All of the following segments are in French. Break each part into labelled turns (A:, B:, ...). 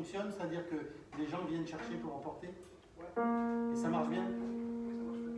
A: fonctionne, c'est-à-dire que les gens viennent chercher pour emporter?
B: Ouais.
A: Et ça marche bien?
B: Oui, ça marche bien.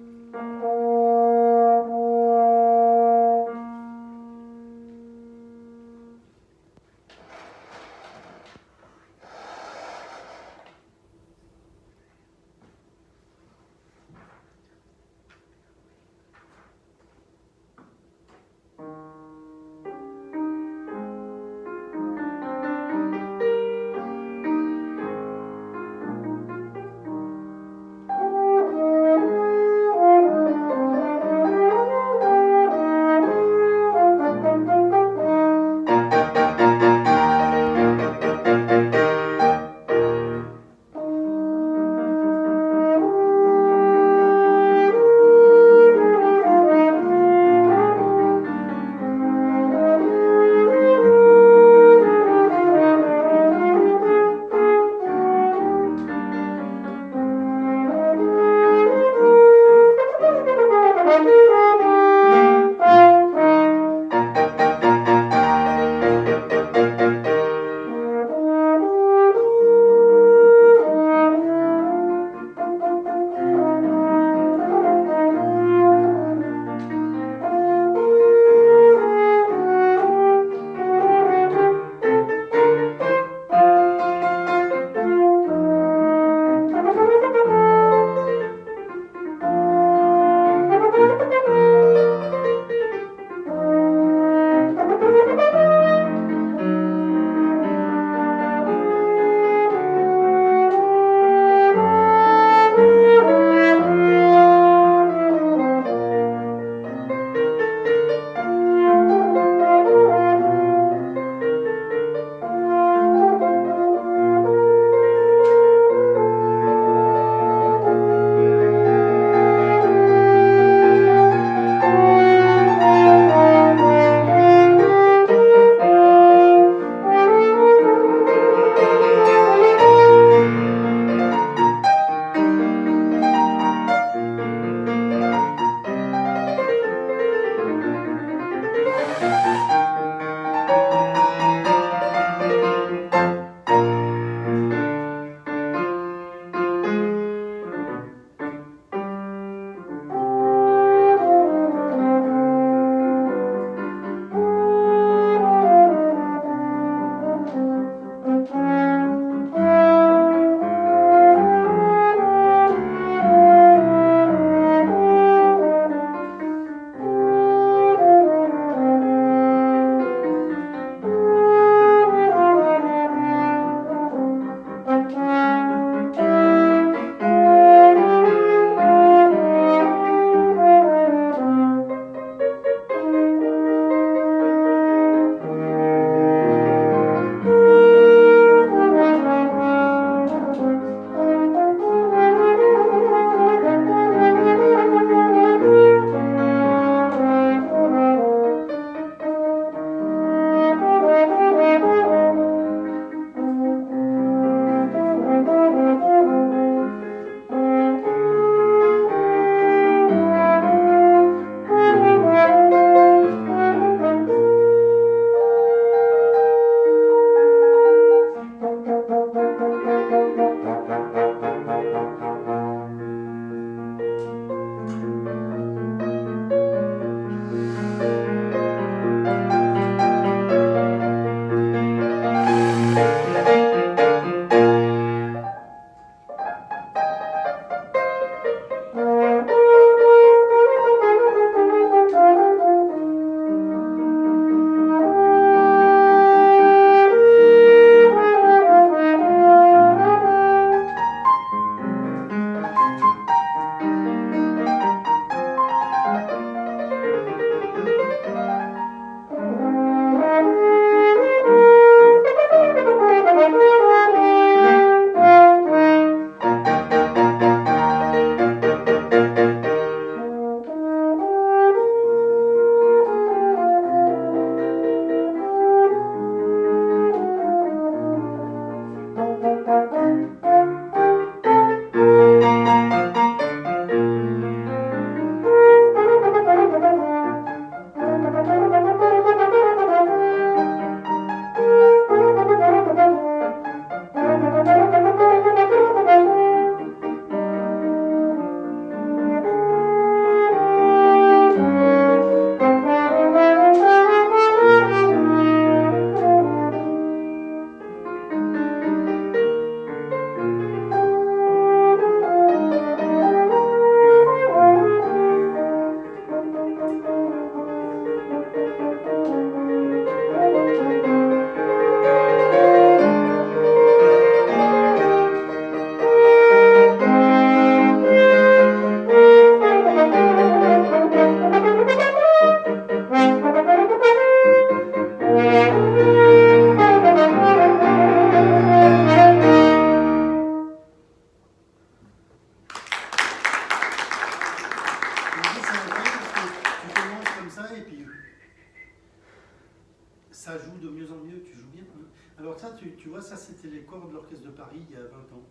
C: encore de l'Orchestre de Paris il y a 20 ans.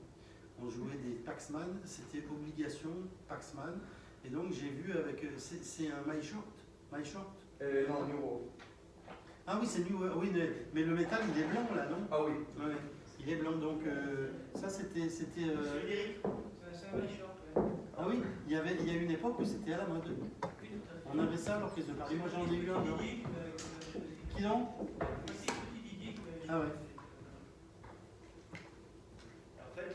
C: On jouait des Paxman, c'était obligation Paxman. Et donc j'ai vu avec. C'est un My Short. My Short.
B: Non, New World.
C: Ah oui, c'est New. Oui, mais le métal il est blanc là, non?
B: Ah oui.
C: Ouais, il est blanc donc ça c'était.
D: C'est un vrai short, ouais.
C: Ah oui, il y a eu une époque où c'était à la mode. On avait ça à l'Orchestre de Paris. Moi j'en ai eu un. Non. Qui non? Ah ouais.
D: En fait,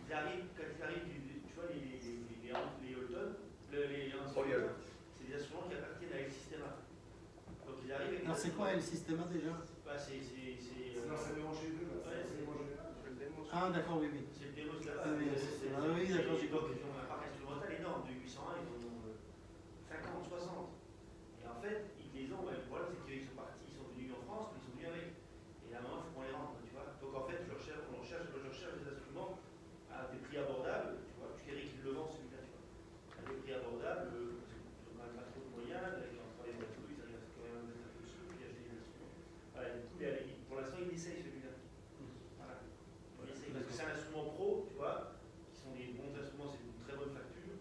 D: ils arrivent, quand ils arrivent, tu vois, les Holton, les instruments, c'est des instruments qui appartiennent à El Sistema. Donc ils arrivent avec.
C: Alors c'est quoi El Sistema déjà?
D: Bah, c'est
B: l'enseignement chez eux, là.
D: Ouais,
B: C'est l'enseignement général. C'est le démo.
C: Ah d'accord, oui, oui.
D: c'est le démo de la
C: Ah oui, d'accord, j'ai compris.
D: Ils ont un parc instrumental énorme, de 801, ils en ont 50, 60. Et en fait, ils les ont, le problème c'est qu'ils sont partis, ils sont venus en France, mais ils sont venus avec. Et à un moment, il faut qu'on les rende, tu vois. Donc en fait, je recherche des instruments à des prix abordables, tu vois. Tu dirais qu'ils le vendent celui-là, tu vois. À des prix abordables, parce qu'ils n'ont quand même pas trop de moyens, avec un travail de tout, ils arrivent quand même à mettre un peu sous, puis acheter des instruments. Voilà, du coup, pour l'instant, ils essayent celui-là. Voilà. Ils essayent, parce que c'est un instrument pro, tu vois, qui sont des bons instruments, c'est une très bonne facture.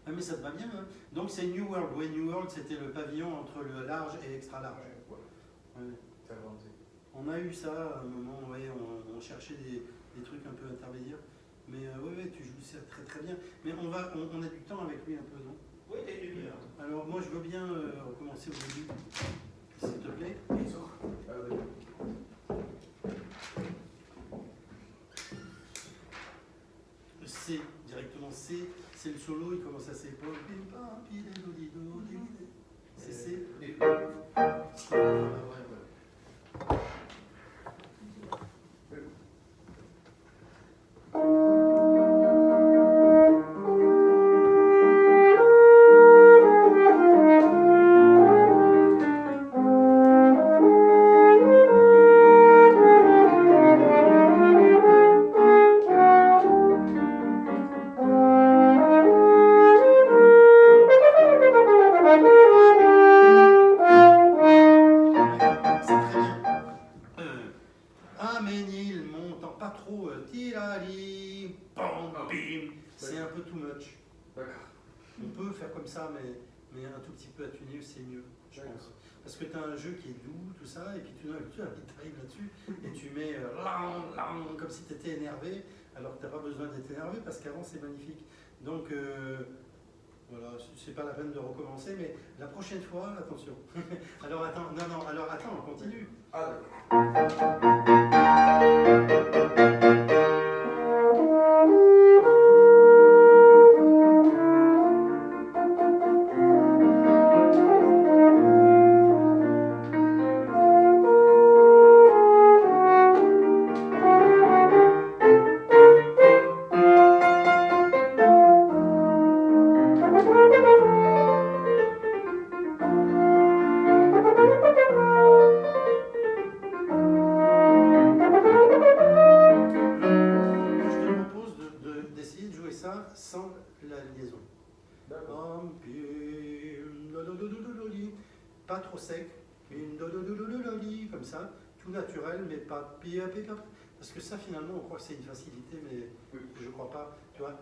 C: Ah mais ça te va bien, hein. Donc c'est New World. Oui, New World c'était le pavillon entre le large et extra large. Ouais.
B: C'est avancé.
C: On a eu ça à un moment, ouais, on cherchait des trucs un peu intermédiaires. Mais ouais, tu joues ça très très bien. Mais on a du temps avec lui un peu, non?
D: Oui, t'as une demi-heure.
C: Alors moi je veux bien recommencer au début, s'il te plaît. C, directement C, c'est le solo, il commence à s'épauler. C'est C. Aménil montant, pas trop tirali, pam, bim, c'est un peu too much.
B: D'accord.
C: On peut faire comme ça, mais un tout petit peu atténué, c'est mieux, je pense. Parce que tu as un jeu qui est doux, tout ça, et puis tu arrives là-dessus, et tu mets comme si tu étais énervé, alors que tu n'as pas besoin d'être énervé, parce qu'avant c'est magnifique. Donc, voilà, c'est pas la peine de recommencer, mais la prochaine fois, attention. Alors attends, alors attends, on continue.
B: Ah d'accord.
C: D'essayer de jouer ça sans la liaison.
B: D'accord.
C: Pas trop sec, comme ça, tout naturel, mais pas parce que ça finalement on croit que c'est une facilité, mais je crois pas, tu vois.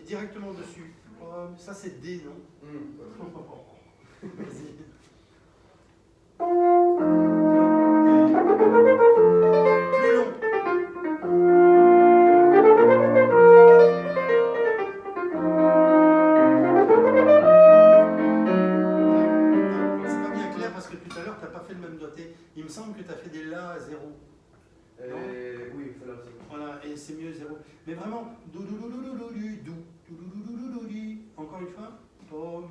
C: Directement dessus, ça c'est D, non? Vas-y. Plus long. C'est pas bien clair parce que tout à l'heure tu n'as pas fait le même doigté. Il me semble que tu as fait des La à 0.
B: Oui, il faut la faire.
C: Voilà, et c'est mieux 0. Mais vraiment, do. Encore une fois. Pardon.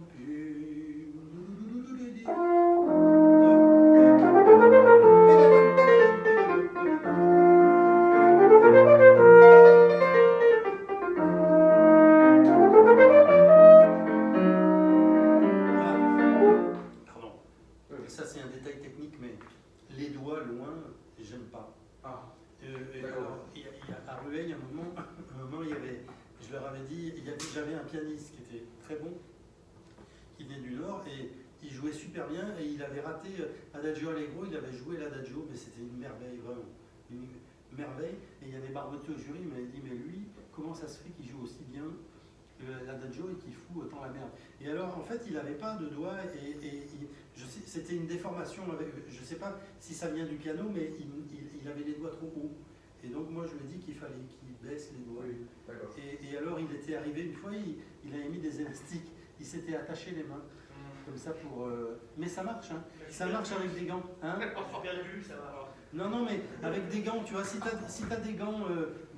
C: Ça c'est un détail technique, mais les doigts loin, j'aime pas.
B: Ah.
C: Alors, à Rueil, il y a un moment, il y avait, je leur avais dit, j'avais un pianiste qui était très bon, qui venait du Nord, et il jouait super bien, et il avait raté Adagio Allegro, il avait joué l'Adagio, mais c'était une merveille, vraiment. merveille. Et il y avait Barbotti au jury, il m'avait dit, mais lui, comment ça se fait qu'il joue aussi bien l'adagio et qu'il fout autant la merde. Et alors, en fait, il n'avait pas de doigts c'était une déformation. Je ne sais pas si ça vient du piano, mais il avait les doigts trop hauts. Et donc, moi, je lui ai dit qu'il fallait qu'il baisse les doigts.
B: Oui, d'accord.
C: Et alors, il était arrivé une fois, il avait mis des élastiques. Il s'était attaché les mains, comme ça pour... Mais ça marche, hein. Ça marche avec des gants. Hein.
D: On bien vu, ça va.
C: Non, mais avec des gants, tu vois, si tu as des gants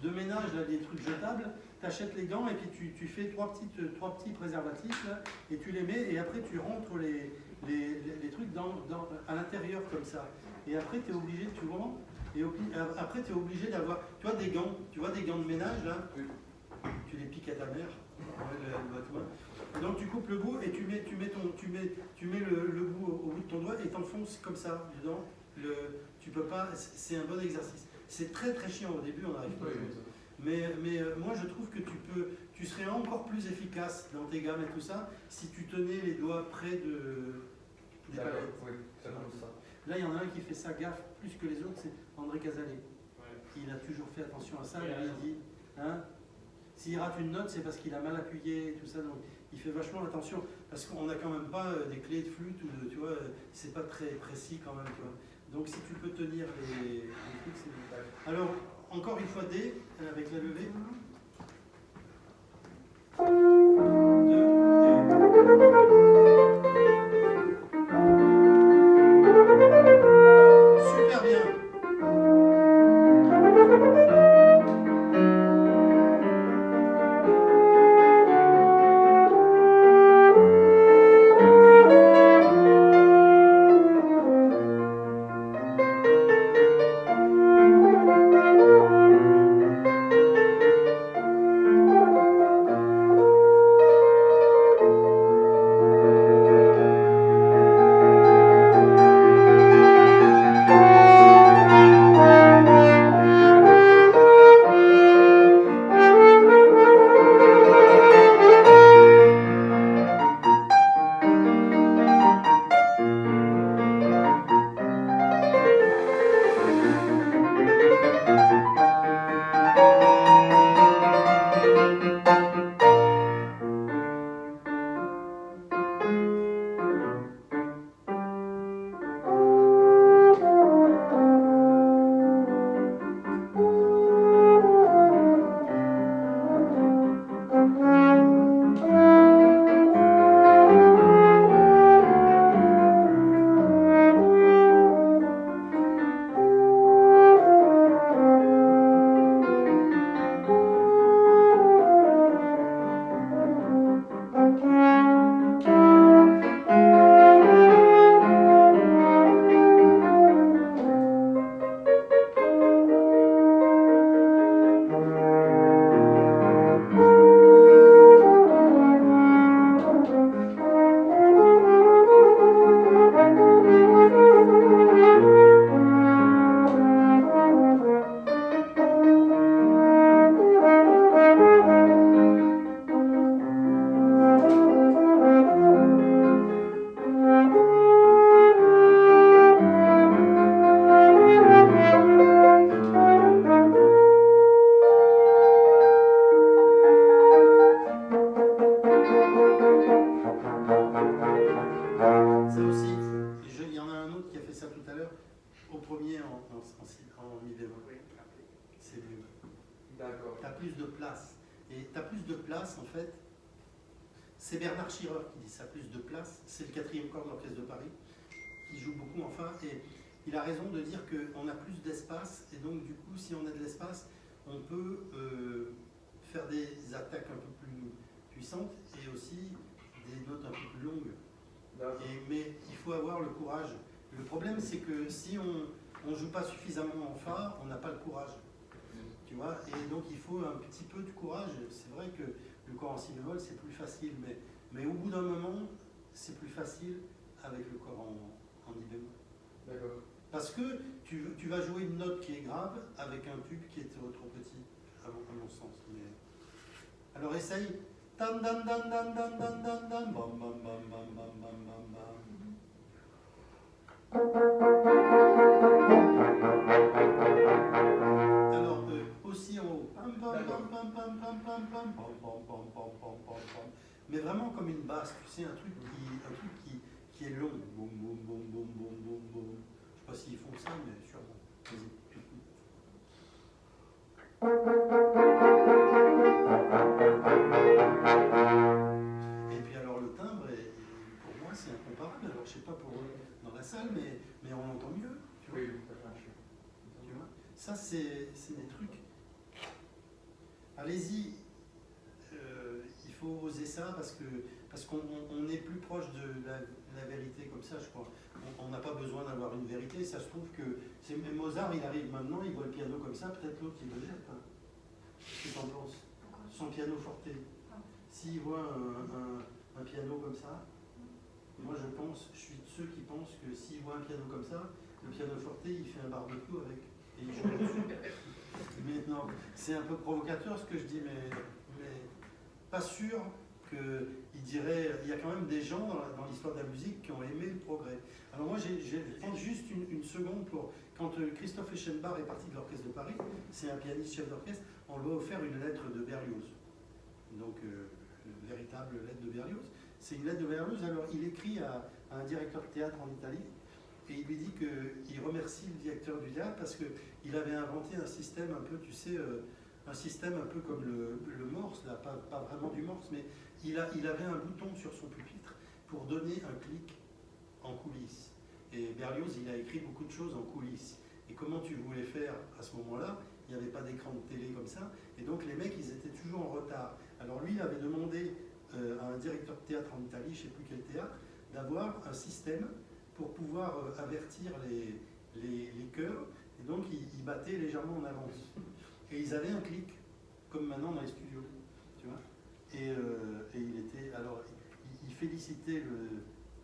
C: de ménage, là, des trucs jetables, tu achètes les gants et puis tu fais trois petits préservatifs, là, et tu les mets, et après tu rentres les trucs à l'intérieur comme ça. Et après, tu es obligé, tu vois, après, tu es obligé d'avoir, tu vois, des gants de ménage, là, tu les piques à ta mère, donc tu coupes le bout et tu mets le bout au bout de ton doigt et t'enfonces comme ça dedans. Tu peux pas, c'est un bon exercice. C'est très très chiant au début, on n'arrive pas à jouer. Mais moi je trouve que tu serais encore plus efficace dans tes gammes et tout ça si tu tenais les doigts près des palettes.
B: Oui, ça comme ça.
C: Là il y en a un qui fait ça gaffe plus que les autres, c'est André Casalet. Il a toujours fait attention à ça, il dit, hein, s'il rate une note c'est parce qu'il a mal appuyé et tout ça, donc il fait vachement attention, parce qu'on n'a quand même pas des clés de flûte, tu vois, c'est pas très précis quand même, tu vois. Donc si tu peux tenir les trucs, c'est bien. Alors, encore une fois D, avec la levée. 2, D. Super bien. En fait, c'est Bernard Schirrer qui dit ça, plus de place. C'est le 4e corps de l'Orchestre de Paris, qui joue beaucoup enfin, et il a raison de dire qu'on a plus d'espace, et donc du coup, si on a de l'espace, on peut faire des attaques un peu plus puissantes, et aussi des notes un peu plus longues. Mais il faut avoir le courage. Le problème, c'est que si on ne joue pas suffisamment en fa, on n'a pas le courage. Tu vois, et donc il faut un petit peu de courage. C'est vrai que le corps en si bémol, c'est plus facile, mais au bout d'un moment, c'est plus facile avec le corps en mi bémol. D'accord. Parce que tu vas jouer une note qui est grave avec un tube qui est trop petit, à mon sens. Mais... Alors essaye. Dan dan dan dan dan dan dan dan bam bam bam bam bam bam bam bam. aussi en haut. Pam, pam, pam, pam, pam, pam, pam, pam, pam, pam, pam, pam, pam, pam, pam. Mais vraiment comme une basse, tu sais, un truc qui est long. Boum, boum, boum, boum, boum, boum, boum. Je sais pas s'ils font ça, mais sûrement. Vas-y. Et puis alors le timbre, pour moi, c'est incomparable. Alors je sais pas pour eux dans la salle, mais on l'entend mieux. Tu vois,
B: Oui, ça change.
C: tu vois. Ça, c'est des trucs. Allez-y, il faut oser ça parce qu'on est plus proche de la vérité comme ça, je crois. On n'a pas besoin d'avoir une vérité. Ça se trouve que même Mozart, il arrive maintenant, il voit le piano comme ça, peut-être l'autre il le jette. Hein. Qu'est-ce que t'en penses? Son piano forte. S'il voit un piano comme ça, moi je suis de ceux qui pensent que s'il voit un piano comme ça, le piano forte, il fait un barbecue avec et il joue dessus. Mais non, c'est un peu provocateur ce que je dis, mais pas sûr qu'il dirait. Il y a quand même des gens dans l'histoire de la musique qui ont aimé le progrès. Alors moi, je prends juste une seconde pour. Quand Christophe Eschenbach est parti de l'Orchestre de Paris, c'est un pianiste chef d'orchestre, on lui a offert une lettre de Berlioz. Donc, une véritable lettre de Berlioz. C'est une lettre de Berlioz. Alors, il écrit à un directeur de théâtre en Italie et il lui dit qu'il remercie le directeur du théâtre parce qu'il avait inventé un système un peu, tu sais, un système un peu comme le Morse, là, pas vraiment du Morse, mais il avait un bouton sur son pupitre pour donner un clic en coulisses. Et Berlioz, il a écrit beaucoup de choses en coulisses. Et comment tu voulais faire à ce moment-là? Il n'y avait pas d'écran de télé comme ça. Et donc les mecs, ils étaient toujours en retard. Alors lui, il avait demandé à un directeur de théâtre en Italie, je ne sais plus quel théâtre, d'avoir un système pour pouvoir avertir les chœurs. Et donc ils battaient légèrement en avance. Et ils avaient un clic, comme maintenant dans les studios. Tu vois, et il était. Alors, il félicitait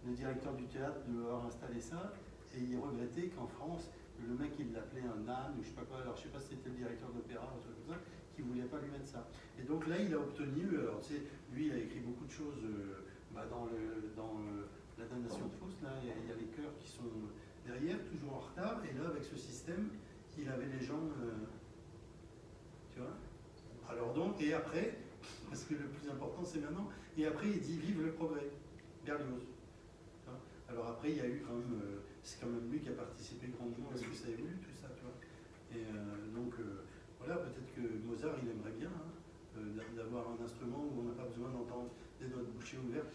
C: le directeur du théâtre d'avoir installé ça, et il regrettait qu'en France, le mec, il l'appelait un âne, ou je sais pas quoi, alors je sais pas si c'était le directeur d'opéra ou un truc comme ça, qui voulait pas lui mettre ça. Et donc là, il a obtenu, alors tu sais, lui, il a écrit beaucoup de choses dans la damnation de Faust, là, il y a les chœurs qui sont derrière, toujours en retard, et là, avec ce système, il avait les gens, tu vois. Alors donc, et après, parce que le plus important c'est maintenant, et après il dit vive le progrès, Berlioz. Alors après il y a eu quand même, c'est quand même lui qui a participé grandement à ce que ça évolue, tout ça, tu vois. Et donc voilà, peut-être que Mozart il aimerait bien d'avoir un instrument où on n'a pas besoin d'entendre des notes bouchées ouvertes.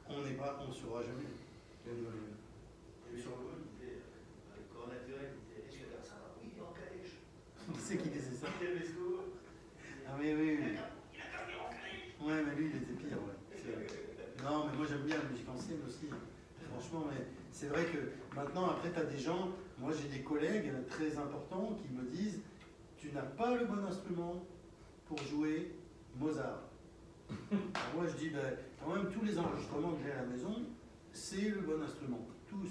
C: On ne saura jamais.
D: Sur le il disait, avec corps naturel, il disait, est-ce que ça va? Oui, en calèche.
C: Qui c'est qui disait ça?
D: Telesco.
C: Ah oui, oui, oui.
D: Il a dormi en calèche.
C: Ouais, mais lui il était pire, ouais. Non, mais moi j'aime bien la musique ancienne aussi. Hein. Franchement, mais c'est vrai que maintenant, après, tu as des gens, moi j'ai des collègues très importants qui me disent tu n'as pas le bon instrument pour jouer Mozart. Alors moi je dis ben, quand même, tous les enregistrements que j'ai à la maison, c'est le bon instrument. Tous,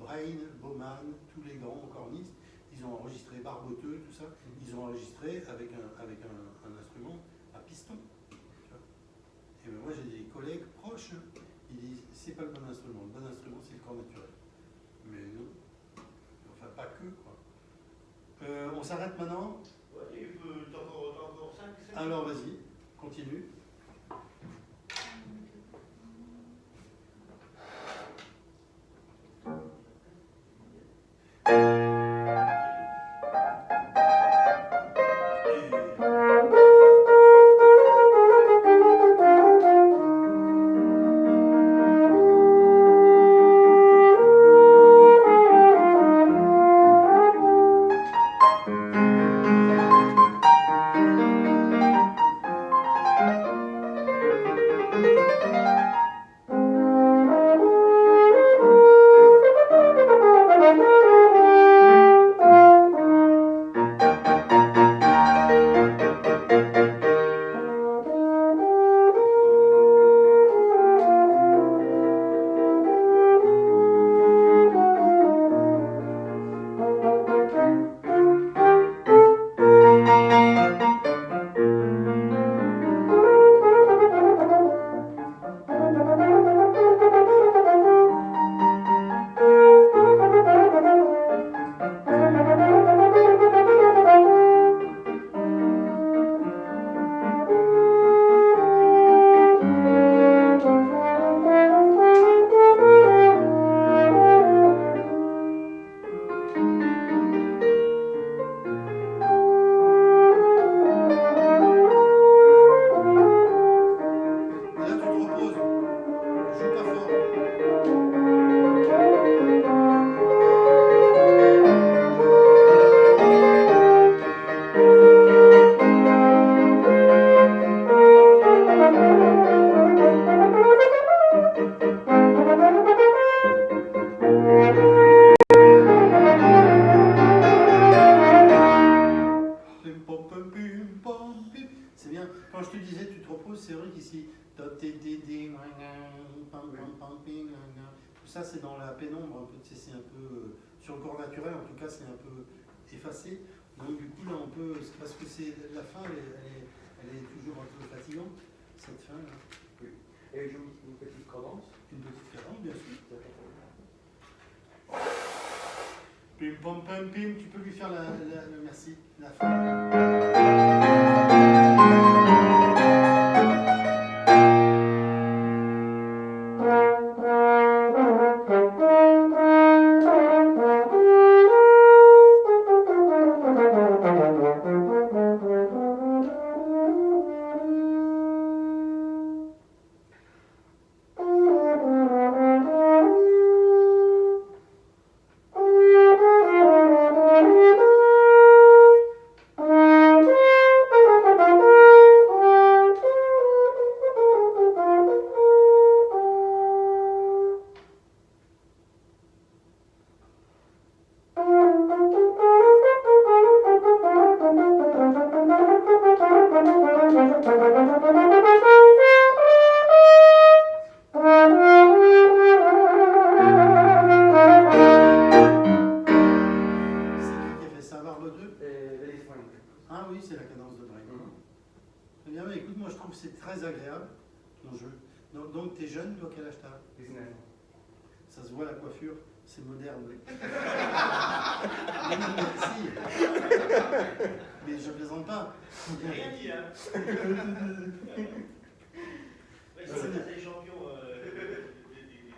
C: Brain, Baumann, tous les grands cornistes, ils ont enregistré Barboteux, tout ça, ils ont enregistré avec un instrument à piston. Et ben moi j'ai des collègues proches. Ils disent, c'est pas le bon instrument. Le bon instrument, c'est le corps naturel. Mais non. Enfin, pas que, quoi. On s'arrête maintenant?
D: Ouais, t'as encore 5
C: Alors, vas-y, continue. je te disais, tu te reposes, c'est vrai qu'ici, tout ça c'est dans la pénombre, un peu, tu sais, c'est un peu, sur le corps naturel en tout cas, c'est un peu effacé. Donc du coup là on peut, c'est parce que c'est la fin, elle est toujours un peu fatigante, cette fin là.
B: Oui. Et je une petite cadence.
C: Une petite cadence, bien sûr.
B: C'est pas trop.
C: Pim pam pam pim, tu peux lui faire le merci, la fin. Ah oui, c'est la cadence de Brel. Très bien, mais écoute, moi je trouve que c'est très agréable, ton jeu. Donc tu es jeune, toi quel âge t'as?
B: 19.
C: Ça se voit la coiffure, c'est moderne. Si. Mais je plaisante pas.
D: J'ai rien dit, hein. Ouais, c'est des champions du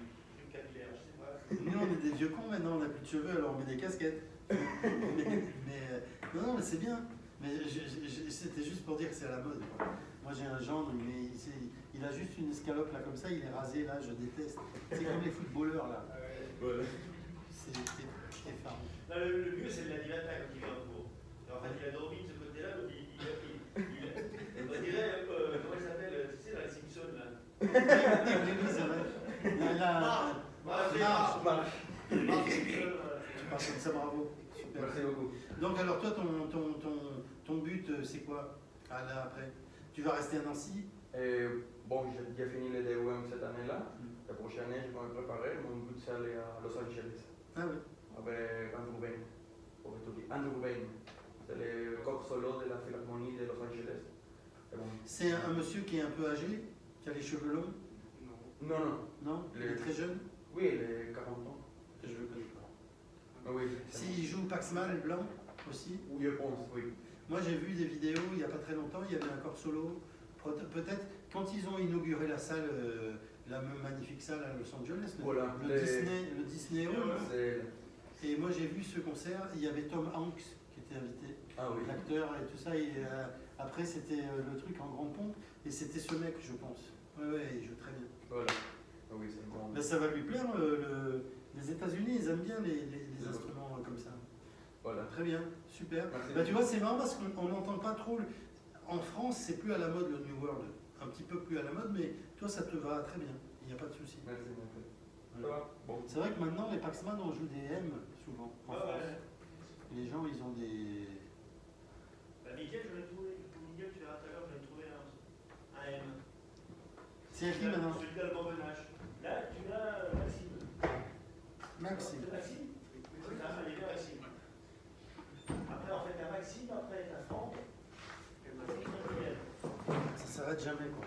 D: capillaire, je sais pas.
C: Nous on est des vieux cons maintenant, on n'a plus de cheveux, alors on met des casquettes. Non, mais c'est bien. Mais c'était juste pour dire que c'est à la mode, quoi. Moi j'ai un gendre, mais il a juste une escalope là comme ça, il est rasé là, je déteste. C'est comme les footballeurs là.
B: Voilà.
C: C'est effarant.
D: Non, le mieux c'est de la dilata quand il vient en cours. En fait, il a dormi de ce côté-là, donc on dirait, comment il s'appelle, tu sais, dans les Simpsons là.
C: Oui, c'est vrai. Là,
D: Marche.
C: tu parles comme ça, bravo. Super.
B: Merci beaucoup.
C: Donc alors toi, ton but, c'est quoi là, après? Tu vas rester à Nancy?
B: Bon, j'ai fini le DUM cette année-là. La prochaine année, je vais me préparer. Mon but, c'est aller à Los Angeles.
C: Ah oui.
B: Avec Andrew Bain. Pour étudier. Andrew Bain. C'est le corps solo de la Philharmonie de Los Angeles. Et bon.
C: C'est un monsieur qui est un peu âgé, qui a les cheveux longs?
B: Non, non.
C: Non? Il est très jeune?
B: Oui, il est 40 ans.
C: Je le connais pas.
B: Ah oui.
C: S'il joue Paxman blanc aussi?
B: Oui, je pense, oui.
C: Moi j'ai vu des vidéos il n'y a pas très longtemps, il y avait un corps solo. Peut-être quand ils ont inauguré la salle, la magnifique salle à Los Angeles,
B: Voilà,
C: le Disney Hall.
B: C'est-
C: Et moi j'ai vu ce concert, il y avait Tom Hanks qui était invité,
B: Ah oui.
C: l'acteur et tout ça. Et après c'était le truc en grand pompe et c'était ce mec, je pense. Ouais, il joue très bien.
B: Voilà. Ah oui, c'est bon.
C: Ben, ça va lui plaire. Les États-Unis, ils aiment bien les instruments comme ça.
B: Voilà.
C: Très bien, super.
B: Merci.
C: Ben, tu vois, c'est marrant parce qu'on n'entend pas trop. En France, c'est plus à la mode le New World. Un petit peu plus à la mode, mais toi, ça te va très bien. Il n'y a pas de souci.
B: Merci, merci. Ça
C: Voilà.
B: va? Bon.
C: C'est vrai que maintenant, les Paxman, on joue des M souvent en
D: Ah
C: France.
D: ouais.
C: Les gens, ils ont des.
D: Bah, Miguel, je l'ai trouvé. Miguel, tu verras tout à l'heure, je l'ai trouvé un M.
C: C'est à qui maintenant?
D: Celui de l'album Benache. Là, tu as Maxime.
C: Maxime.
D: C'est Maxime? C'est ça, il y a Maxime. Après, en fait, t'as Maxime, après, t'as Franck. Et maintenant, t'as Miguel.
C: Ça s'arrête jamais, quoi.